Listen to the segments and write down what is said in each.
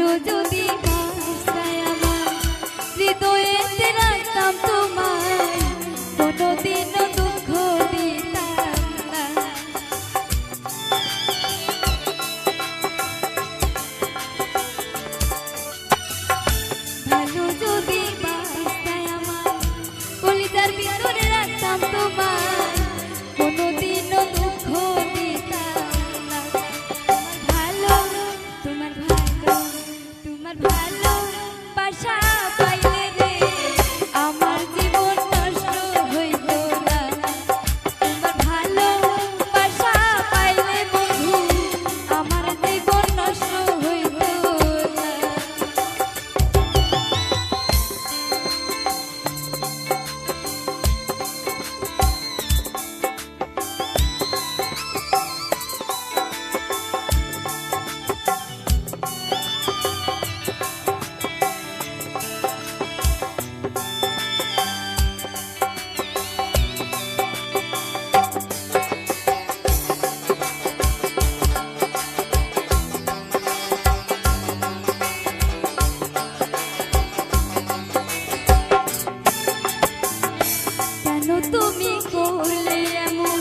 ভালো যদি বাসায় আমার হৃদয়েতে রাখতাম তোমায়, কোনোদিনও দুঃখ দিতাম না। ভালো যদি বাসায় আমার কলিজার ভিতরে রাখতাম তোমায়, কোনোদিনও দুঃখ দিতাম না। তোমার ভালো তোমার ভালো বাসা পাইলে রে আমার জীবন নষ্ট হইত না। তোমার ভালো বাসা পাইলে বন্ধু আমার জীবন নষ্ট হইত না। তুমি করলে এমন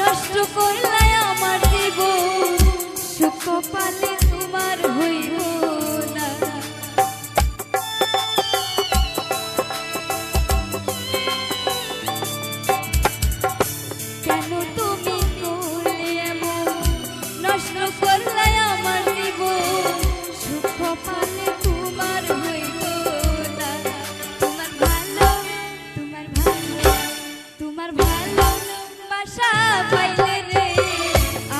নষ্ট করলে আমার জীবন, সুখ পালে তোমার হইল না। কেন তুমি করলে এমন নষ্ট করলে আমার জীবন, সুখ পালে তোমার হইল না। তোমার ভালো তোমার ভালো বাসা পাইলে রে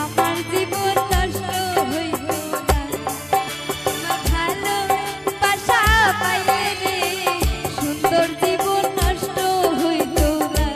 আমার জীবন নষ্ট হইত না। তোমার ভালো বাসা পাইলে রে সুন্দর জীবন নষ্ট হইত না।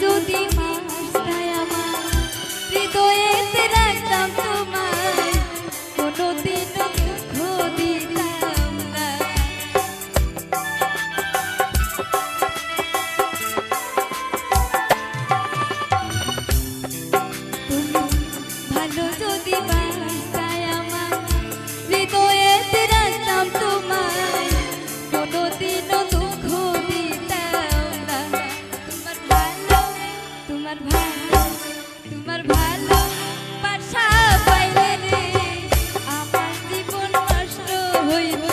যদি বাসায় আমার হৃদয়েতে রাখতাম তোমায়, কোনোদিনও দুঃখ দিতাম না। ভালো যদি বাসায় আমার হৃদয়েতে রাখতাম তোমায়, কোনোদিনও দুঃখ দিতাম না। তোমার ভালো বাসা পাইলে রে আমার জীবন নষ্ট হইল